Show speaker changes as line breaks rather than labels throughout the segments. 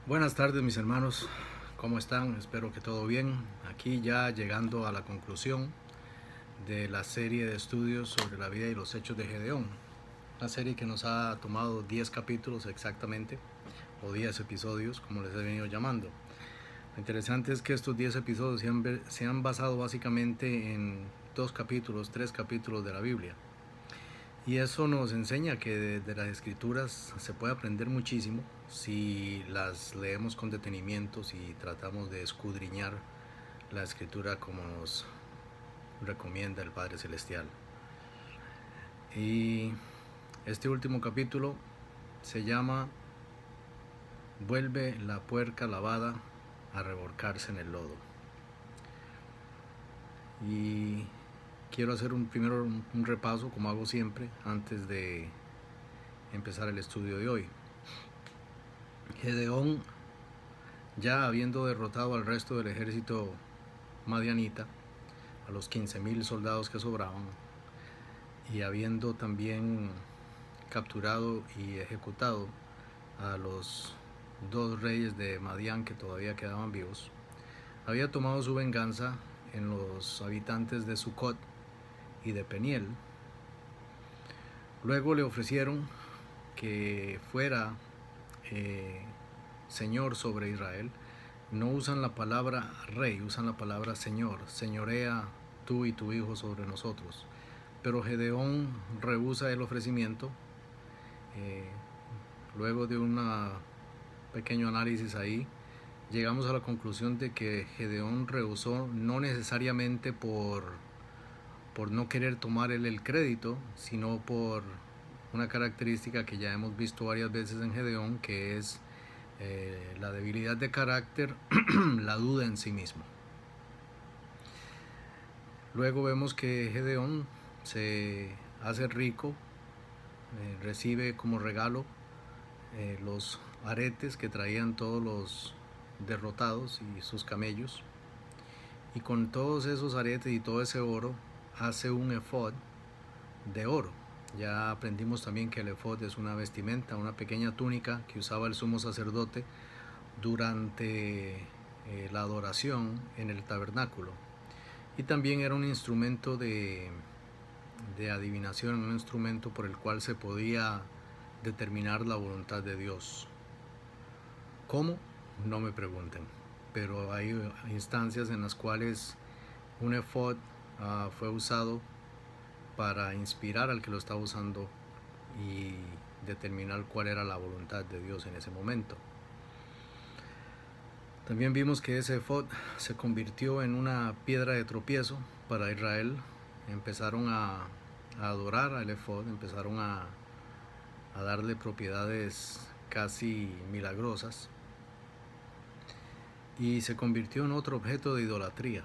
Buenas tardes mis hermanos, ¿cómo están? Espero que todo bien. Aquí ya llegando a la conclusión de la serie de estudios sobre la vida y los hechos de Gedeón. Una serie que nos ha tomado 10 capítulos exactamente, o 10 episodios, como les he venido llamando. Lo interesante es que estos 10 episodios se han basado básicamente en 2 capítulos, 3 capítulos de la Biblia. Y eso nos enseña que de las escrituras se puede aprender muchísimo si las leemos con detenimiento, si tratamos de escudriñar la escritura como nos recomienda el Padre Celestial. Y este último capítulo se llama Vuelve la puerca lavada a revolcarse en el lodo. Y quiero hacer primero un repaso, como hago siempre, antes de empezar el estudio de hoy. Gedeón, ya habiendo derrotado al resto del ejército madianita, a los 15,000 soldados que sobraban, y habiendo también capturado y ejecutado a los 2 reyes de Madián que todavía quedaban vivos, había tomado su venganza en los habitantes de Sucot y de Peniel. Luego le ofrecieron que fuera señor sobre Israel. No usan la palabra rey, usan la palabra señor. Señorea tú y tu hijo sobre nosotros. Pero Gedeón rehúsa el ofrecimiento. Luego de un pequeño análisis ahí, llegamos a la conclusión de que Gedeón rehusó no necesariamente por no querer tomar él el crédito, sino por una característica que ya hemos visto varias veces en Gedeón, que es la debilidad de carácter, la duda en sí mismo. Luego vemos que Gedeón se hace rico, recibe como regalo los aretes que traían todos los derrotados y sus camellos, y con todos esos aretes y todo ese oro hace un efod de oro. Ya aprendimos también que el efod es una vestimenta, una pequeña túnica que usaba el sumo sacerdote durante la adoración en el tabernáculo, y también era un instrumento de adivinación, un instrumento por el cual se podía determinar la voluntad de Dios. ¿Cómo? No me pregunten, pero hay instancias en las cuales un efod fue usado para inspirar al que lo estaba usando y determinar cuál era la voluntad de Dios en ese momento. También vimos que ese efod se convirtió en una piedra de tropiezo para Israel. Empezaron a adorar al efod, empezaron a darle propiedades casi milagrosas, y se convirtió en otro objeto de idolatría.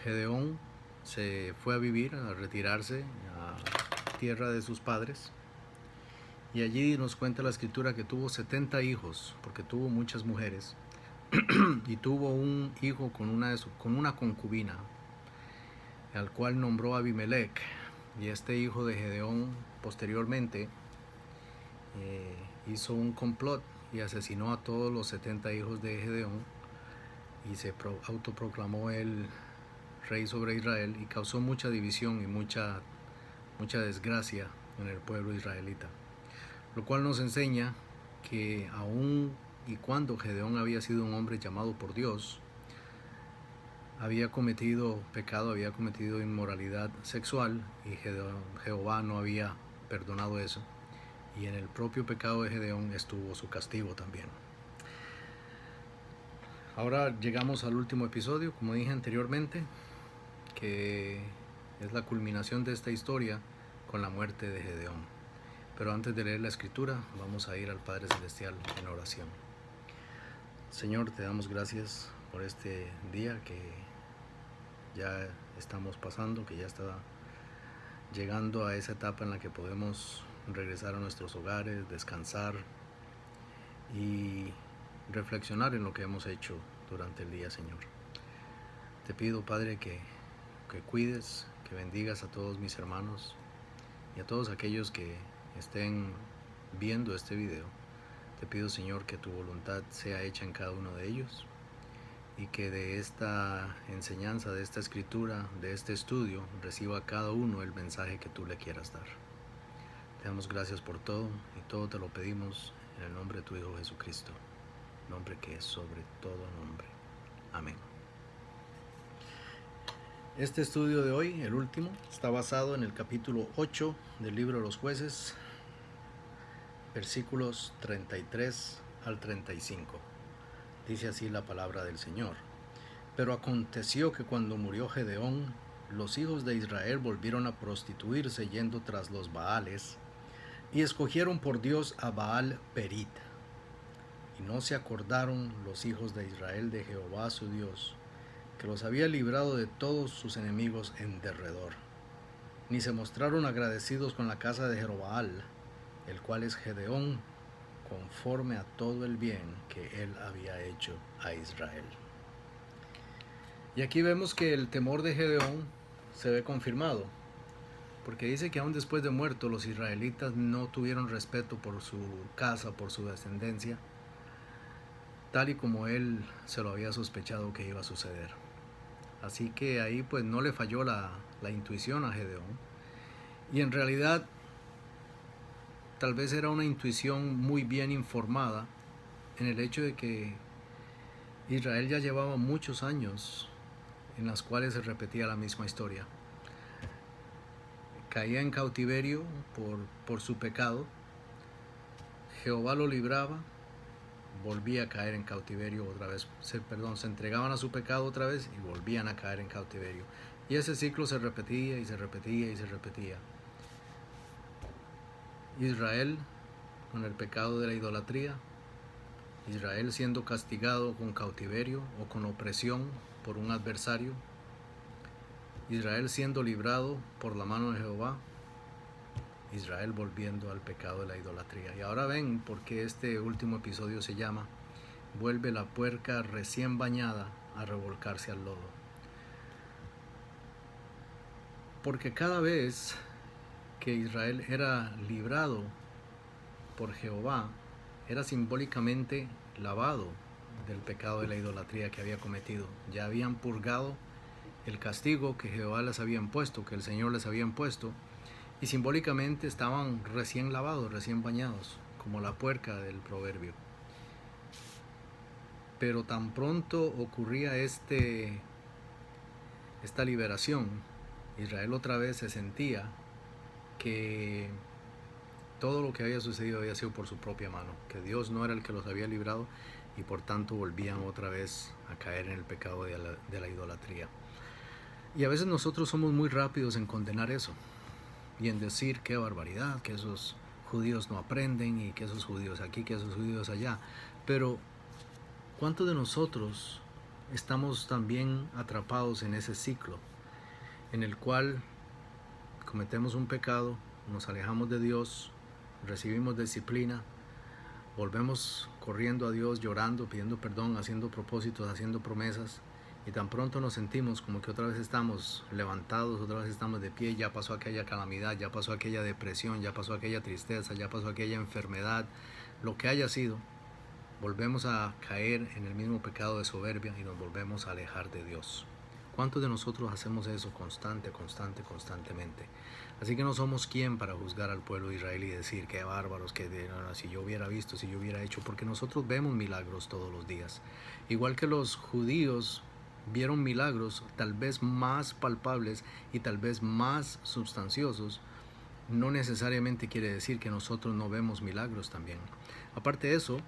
Gedeón se fue a vivir, a retirarse a tierra de sus padres, y allí nos cuenta la escritura que tuvo 70 hijos, porque tuvo muchas mujeres, y tuvo un hijo con una concubina, al cual nombró Abimelech. Y este hijo de Gedeón posteriormente hizo un complot y asesinó a todos los 70 hijos de Gedeón, y se autoproclamó el rey sobre Israel, y causó mucha división y mucha desgracia en el pueblo israelita. Lo cual nos enseña que aun y cuando Gedeón había sido un hombre llamado por Dios, había cometido pecado, había cometido inmoralidad sexual, y Jehová no había perdonado eso, y en el propio pecado de Gedeón estuvo su castigo también. Ahora llegamos al último episodio, como dije anteriormente, que es la culminación de esta historia con la muerte de Gedeón. Pero antes de leer la escritura, vamos a ir al Padre Celestial en oración. Señor, te damos gracias por este día que ya estamos pasando, que ya está llegando a esa etapa en la que podemos regresar a nuestros hogares, descansar y reflexionar en lo que hemos hecho durante el día, Señor. Te pido, Padre, que cuides, que bendigas a todos mis hermanos y a todos aquellos que estén viendo este video. Te pido, Señor, que tu voluntad sea hecha en cada uno de ellos y que de esta enseñanza, de esta escritura, de este estudio, reciba cada uno el mensaje que tú le quieras dar. Te damos gracias por todo y todo te lo pedimos en el nombre de tu Hijo Jesucristo, nombre que es sobre todo nombre. Amén. Este estudio de hoy, el último, está basado en el capítulo 8 del libro de los Jueces, versículos 33 al 35. Dice así la palabra del Señor. Pero aconteció que cuando murió Gedeón, los hijos de Israel volvieron a prostituirse yendo tras los Baales, y escogieron por Dios a Baal Perit. Y no se acordaron los hijos de Israel de Jehová su Dios, que los había librado de todos sus enemigos en derredor. Ni se mostraron agradecidos con la casa de Jerobaal, el cual es Gedeón, conforme a todo el bien que él había hecho a Israel. Y aquí vemos que el temor de Gedeón se ve confirmado, porque dice que aún después de muerto los israelitas no tuvieron respeto por su casa, por su descendencia, tal y como él se lo había sospechado que iba a suceder. Así que ahí pues no le falló la intuición a Gedeón, y en realidad tal vez era una intuición muy bien informada en el hecho de que Israel ya llevaba muchos años en las cuales se repetía la misma historia. Caía en cautiverio por su pecado, Jehová lo libraba, volvía a caer en cautiverio otra vez, se entregaban a su pecado otra vez y volvían a caer en cautiverio. Y ese ciclo se repetía y se repetía y se repetía. Israel con el pecado de la idolatría, Israel siendo castigado con cautiverio o con opresión por un adversario, Israel siendo librado por la mano de Jehová, Israel volviendo al pecado de la idolatría. Y ahora ven por qué este último episodio se llama Vuelve la puerca recién bañada a revolcarse al lodo. Porque cada vez que Israel era librado por Jehová, era simbólicamente lavado del pecado de la idolatría que había cometido. Ya habían purgado el castigo que Jehová les había impuesto, que el Señor les había impuesto, y simbólicamente estaban recién lavados, recién bañados, como la puerca del proverbio. Pero tan pronto ocurría esta liberación, Israel otra vez se sentía que todo lo que había sucedido había sido por su propia mano, que Dios no era el que los había librado y por tanto volvían otra vez a caer en el pecado de la idolatría. Y a veces nosotros somos muy rápidos en condenar eso y en decir qué barbaridad, que esos judíos no aprenden y que esos judíos aquí, que esos judíos allá. Pero ¿cuántos de nosotros estamos también atrapados en ese ciclo en el cual cometemos un pecado, nos alejamos de Dios, recibimos disciplina, volvemos corriendo a Dios, llorando, pidiendo perdón, haciendo propósitos, haciendo promesas, y tan pronto nos sentimos como que otra vez estamos levantados, otra vez estamos de pie, ya pasó aquella calamidad, ya pasó aquella depresión, ya pasó aquella tristeza, ya pasó aquella enfermedad, lo que haya sido, volvemos a caer en el mismo pecado de soberbia y nos volvemos a alejar de Dios. ¿Cuántos de nosotros hacemos eso constantemente? Así que no somos quien para juzgar al pueblo de Israel y decir qué bárbaros, que si yo hubiera visto, si yo hubiera hecho, porque nosotros vemos milagros todos los días. Igual que los judíos vieron milagros tal vez más palpables y tal vez más sustanciosos, no necesariamente quiere decir que nosotros no vemos milagros también. Aparte de eso,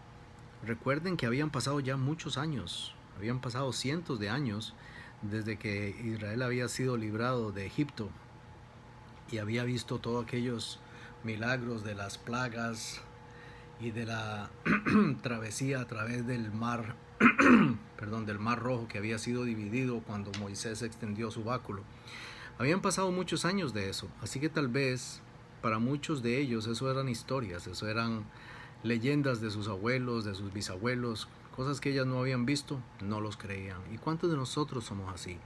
recuerden que habían pasado ya muchos años, habían pasado cientos de años desde que Israel había sido librado de Egipto y había visto todos aquellos milagros de las plagas y de la travesía a través del mar, del mar Rojo, que había sido dividido cuando Moisés extendió su báculo. Habían pasado muchos años de eso, así que tal vez para muchos de ellos eso eran historias, eso eran leyendas de sus abuelos, de sus bisabuelos, cosas que ellas no habían visto, no los creían. ¿Y cuántos de nosotros somos así?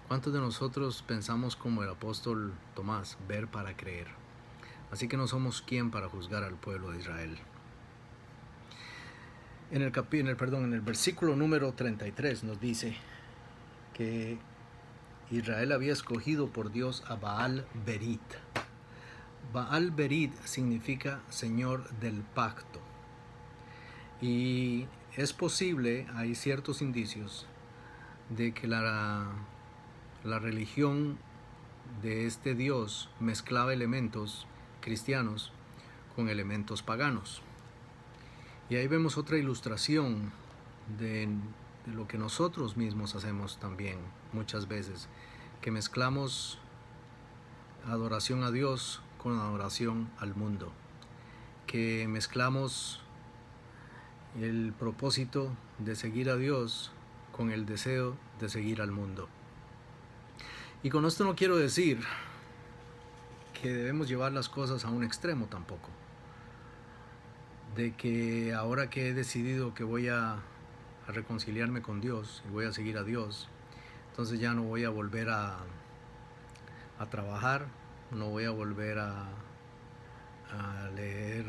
¿Cuántos de nosotros pensamos como el apóstol Tomás, ver para creer? Así que no somos quien para juzgar al pueblo de Israel. En el versículo número 33 nos dice que Israel había escogido por Dios a Baal Berit. Baal Berit significa Señor del Pacto. Y es posible, hay ciertos indicios, de que la religión de este Dios mezclaba elementos cristianos con elementos paganos. Y ahí vemos otra ilustración de lo que nosotros mismos hacemos también muchas veces, que mezclamos adoración a Dios con adoración al mundo, que mezclamos el propósito de seguir a Dios con el deseo de seguir al mundo. Y con esto no quiero decir que debemos llevar las cosas a un extremo tampoco, de que ahora que he decidido que voy a reconciliarme con Dios y voy a seguir a Dios, entonces ya no voy a volver a trabajar, no voy a volver a leer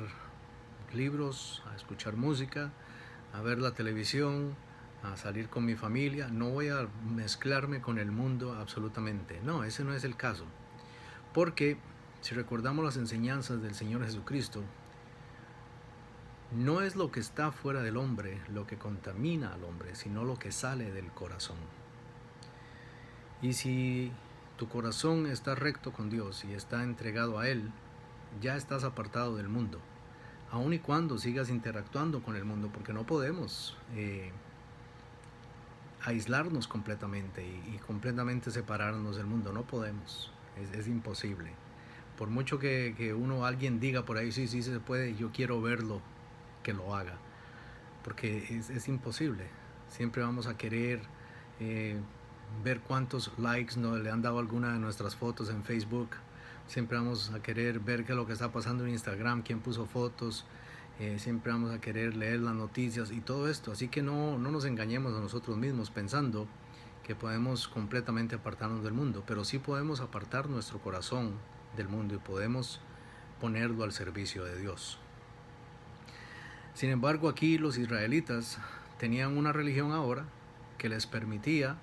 libros, a escuchar música, a ver la televisión, a salir con mi familia. No voy a mezclarme con el mundo absolutamente. No, ese no es el caso. Porque si recordamos las enseñanzas del Señor Jesucristo, no es lo que está fuera del hombre lo que contamina al hombre, sino lo que sale del corazón. Y si tu corazón está recto con Dios y está entregado a Él, ya estás apartado del mundo, aun y cuando sigas interactuando con el mundo, porque no podemos aislarnos completamente y completamente separarnos del mundo. No podemos, es imposible. Por mucho que alguien diga por ahí, sí se puede, yo quiero verlo, que lo haga, porque es imposible. Siempre vamos a querer ver cuántos likes le han dado alguna de nuestras fotos en Facebook. Siempre vamos a querer ver qué es lo que está pasando en Instagram, quién puso fotos. Siempre vamos a querer leer las noticias y todo esto. Así que no nos engañemos a nosotros mismos pensando que podemos completamente apartarnos del mundo, pero sí podemos apartar nuestro corazón del mundo y podemos ponerlo al servicio de Dios. Sin embargo, aquí los israelitas tenían una religión ahora que les permitía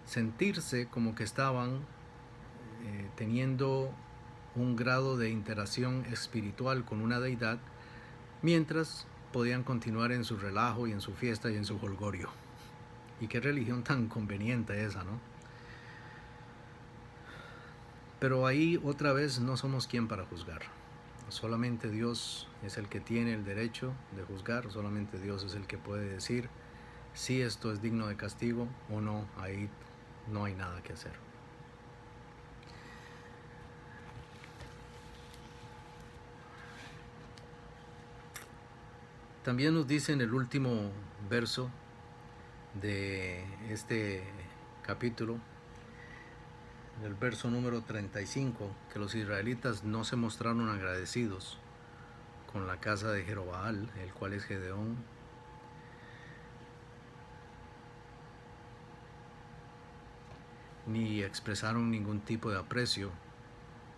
sentirse como que estaban teniendo un grado de interacción espiritual con una deidad, mientras podían continuar en su relajo y en su fiesta y en su jolgorio. Y qué religión tan conveniente esa, ¿no? Pero ahí otra vez no somos quien para juzgar. Solamente Dios es el que tiene el derecho de juzgar, solamente Dios es el que puede decir si esto es digno de castigo o no. Ahí no hay nada que hacer. También nos dice en el último verso de este capítulo, en el verso número 35, que los israelitas no se mostraron agradecidos con la casa de Jerobaal, el cual es Gedeón, ni expresaron ningún tipo de aprecio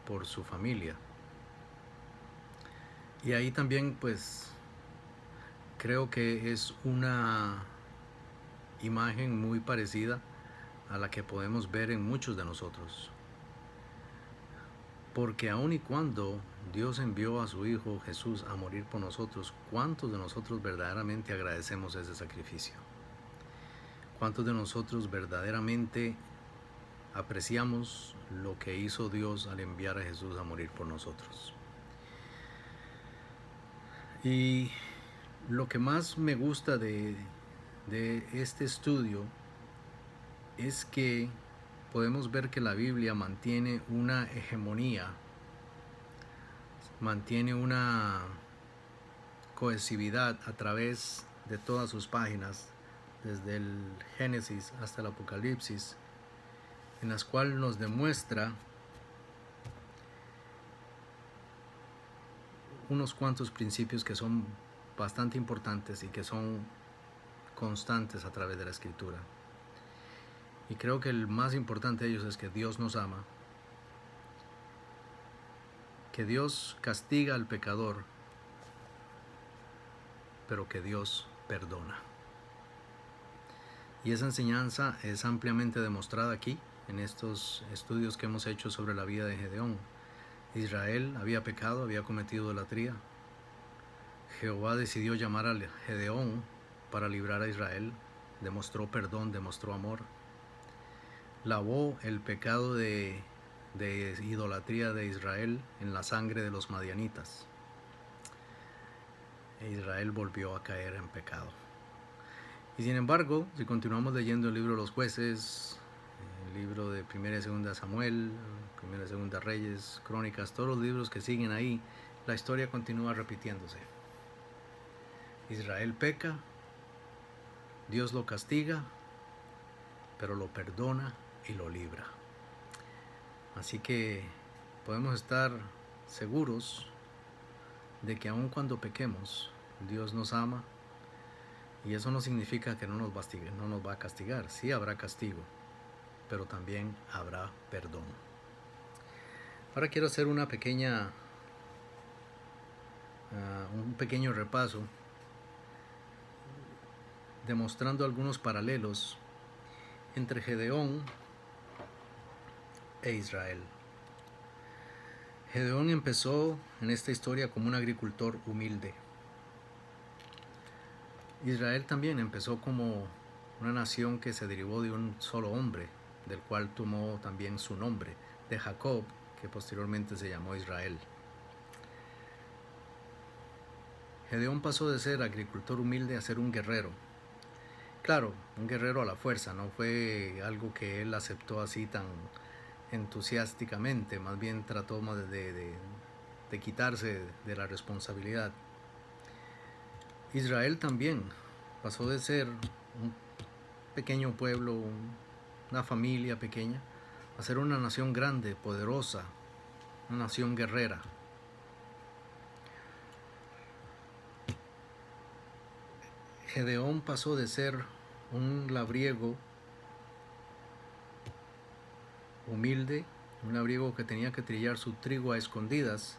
por su familia. Y ahí también pues creo que es una imagen muy parecida a la que podemos ver en muchos de nosotros. Porque aun y cuando Dios envió a su Hijo Jesús a morir por nosotros, ¿cuántos de nosotros verdaderamente agradecemos ese sacrificio? ¿Cuántos de nosotros verdaderamente apreciamos lo que hizo Dios al enviar a Jesús a morir por nosotros? Y lo que más me gusta de este estudio es que podemos ver que la Biblia mantiene una hegemonía, mantiene una cohesividad a través de todas sus páginas, desde el Génesis hasta el Apocalipsis, en las cuales nos demuestra unos cuantos principios que son bastante importantes y que son constantes a través de la Escritura. Y creo que el más importante de ellos es que Dios nos ama, que Dios castiga al pecador, pero que Dios perdona. Y esa enseñanza es ampliamente demostrada aquí, en estos estudios que hemos hecho sobre la vida de Gedeón. Israel había pecado, había cometido idolatría. Jehová decidió llamar a Gedeón para librar a Israel. Demostró perdón, demostró amor. Lavó el pecado de idolatría de Israel en la sangre de los madianitas. E Israel volvió a caer en pecado. Y sin embargo, si continuamos leyendo el libro de los jueces, el libro de 1 y 2 Samuel, 1 y 2 Reyes, Crónicas, todos los libros que siguen ahí, la historia continúa repitiéndose. Israel peca, Dios lo castiga, pero lo perdona y lo libra. Así que podemos estar seguros de que aun cuando pequemos, Dios nos ama, y eso no significa que no nos va a castigar. Sí habrá castigo, pero también habrá perdón. Ahora quiero hacer un pequeño repaso, demostrando algunos paralelos entre Gedeón e Israel. Gedeón empezó en esta historia como un agricultor humilde. Israel también empezó como una nación que se derivó de un solo hombre, del cual tomó también su nombre, de Jacob, que posteriormente se llamó Israel. Gedeón pasó de ser agricultor humilde a ser un guerrero. Claro, un guerrero a la fuerza, no fue algo que él aceptó así tan entusiásticamente, más bien trató de quitarse de la responsabilidad. Israel también pasó de ser un pequeño pueblo, una familia pequeña, a ser una nación grande, poderosa, una nación guerrera. Gedeón pasó de ser un labriego humilde, un labriego que tenía que trillar su trigo a escondidas,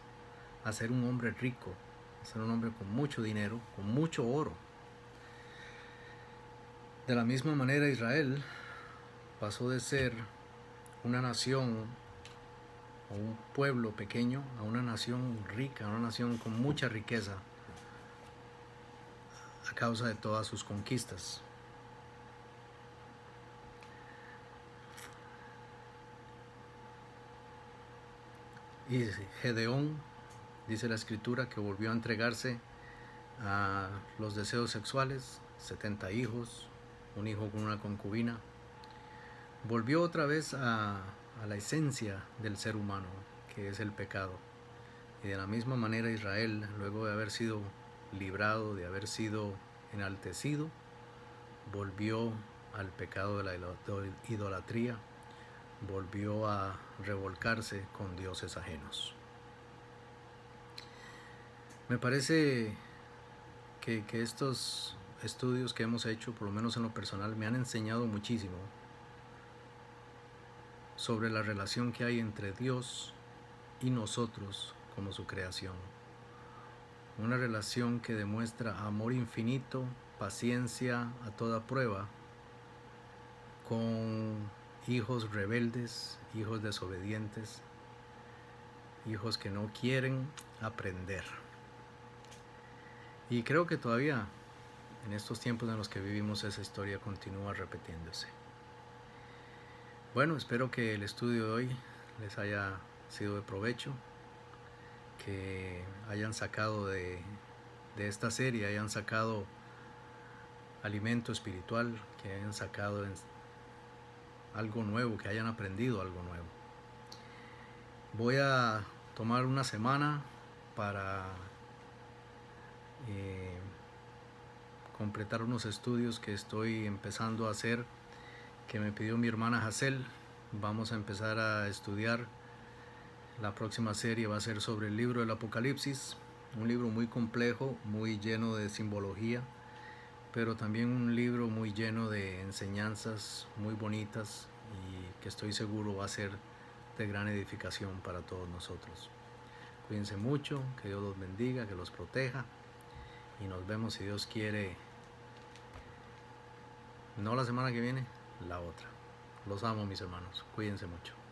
a ser un hombre rico, a ser un hombre con mucho dinero, con mucho oro. De la misma manera, Israel pasó de ser una nación o un pueblo pequeño a una nación rica, una nación con mucha riqueza a causa de todas sus conquistas. Y Gedeón, dice la escritura, que volvió a entregarse a los deseos sexuales, 70 hijos, un hijo con una concubina. Volvió otra vez a la esencia del ser humano, que es el pecado. Y de la misma manera Israel, luego de haber sido librado, de haber sido enaltecido, volvió al pecado de la idolatría, volvió a revolcarse con dioses ajenos. Me parece que estos estudios que hemos hecho, por lo menos en lo personal, me han enseñado muchísimo sobre la relación que hay entre Dios y nosotros como su creación. Una relación que demuestra amor infinito, paciencia a toda prueba, con hijos rebeldes, hijos desobedientes, hijos que no quieren aprender. Y creo que todavía en estos tiempos en los que vivimos esa historia continúa repitiéndose. Bueno, espero que el estudio de hoy les haya sido de provecho, que hayan sacado de esta serie, hayan sacado alimento espiritual, que hayan sacado algo nuevo, que hayan aprendido algo nuevo. Voy a tomar una semana para completar unos estudios que estoy empezando a hacer, que me pidió mi hermana Hazel. Vamos a empezar a estudiar. La próxima serie va a ser sobre el libro del Apocalipsis, un libro muy complejo, muy lleno de simbología, pero también un libro muy lleno de enseñanzas muy bonitas y que estoy seguro va a ser de gran edificación para todos nosotros. Cuídense mucho, que Dios los bendiga, que los proteja, y nos vemos, si Dios quiere, No la semana que viene, la otra. Los amo, mis hermanos. Cuídense mucho.